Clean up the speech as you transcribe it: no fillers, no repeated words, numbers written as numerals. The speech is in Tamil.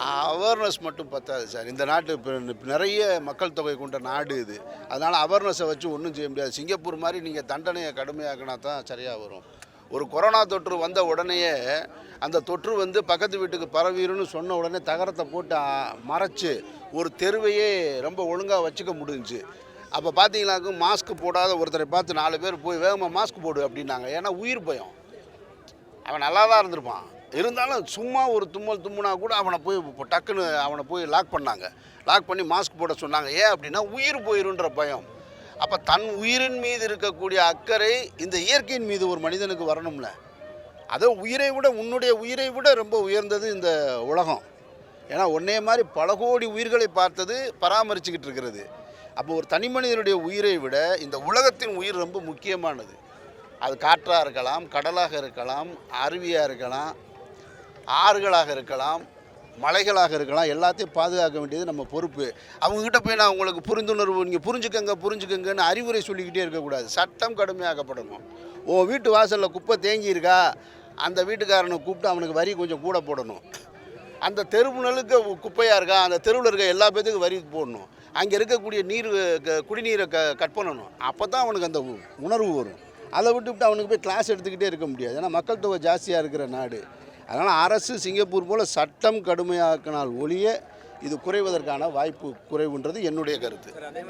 அவேர்னஸ் மட்டும் பத்தாது சார். இந்த நாட்டு நிறைய மக்கள் தொகை கொண்ட நாடு இது. அதனால் அவேர்னஸை வச்சு ஒன்றும் செய்ய முடியாது. சிங்கப்பூர் மாதிரி நீங்கள் தண்டனையை கடுமையாக்கினா தான் சரியாக வரும். ஒரு கொரோனா தொற்று வந்த உடனேயே அந்த தொற்று பக்கத்து வீட்டுக்கு பரவிடும்னு சொன்ன உடனே தகரத்தை போட்டு மறைச்சு ஒரு தெருவையே ரொம்ப ஒழுங்காக வச்சுக்க முடிஞ்சுச்சு. அப்போ பார்த்தீங்கன்னாக்கும் மாஸ்க் போடாத ஒருத்தரை பார்த்து 4 பேர் போய் வேகமாக மாஸ்க் போடு அப்படின்னாங்க. ஏன்னா உயிர் பயம். அவன் நல்லா தான் இருந்திருப்பான், இருந்தாலும் சும்மா ஒரு தும்முனா கூட அவனை போய் டக்குன்னு அவனை போய் லாக் பண்ணாங்க. லாக் பண்ணி மாஸ்க் போட சொன்னாங்க. ஏன் அப்படின்னா உயிர் போயிருன்ற பயம். அப்போ தன் உயிரின் மீது இருக்கக்கூடிய அக்கறை இந்த இயற்கையின் மீது ஒரு மனிதனுக்கு வரணும்ல. அதை உயிரை விட உன்னுடைய உயிரை விட ரொம்ப உயர்ந்தது இந்த உலகம். ஏன்னா ஒன்னே மாதிரி பல கோடி உயிர்களை பார்த்தது பராமரிச்சுக்கிட்டு இருக்கிறது. அப்போ ஒரு தனி மனிதனுடைய உயிரை விட இந்த உலகத்தின் உயிர் ரொம்ப முக்கியமானது. அது காற்றாக இருக்கலாம், கடலாக இருக்கலாம், அருவியாக இருக்கலாம், ஆறுகளாக இருக்கலாம், மலைகளாக இருக்கலாம். எல்லாத்தையும் பாதுகாக்க வேண்டியது நம்ம பொறுப்பு. அவங்ககிட்ட போய் நான் உங்களுக்கு புரிந்துணர்வு, நீங்கள் புரிஞ்சுக்கங்கன்னு அறிவுரை சொல்லிக்கிட்டே இருக்கக்கூடாது. சட்டம் கடுமையாக்கப்படணும். உன் வீட்டு வாசலில் குப்பை தேங்கி இருக்கா, அந்த வீட்டுக்காரனை கூப்பிட்டு அவனுக்கு வரி கொஞ்சம் கூட போடணும். அந்த தெருவுனலுக்கு குப்பையாக இருக்கா, அந்த தெருவில் இருக்க எல்லா பேத்துக்கும் வரி போடணும். அங்கே இருக்கக்கூடிய குடிநீரை கட் பண்ணணும். அப்போ தான் அவனுக்கு அந்த உணர்வு வரும். அதை விட்டுவிட்டு அவனுக்கு போய் கிளாஸ் எடுத்துக்கிட்டே இருக்க முடியாது. ஏன்னா மக்கள் தொகை ஜாஸ்தியாக இருக்கிற நாடு. அதனால் அரசு சிங்கப்பூர் போல் சட்டம் கடுமையாக்கினால் ஒழிய இது குறைவதற்கான வாய்ப்பு குறைவுன்றது என்னுடைய கருத்து.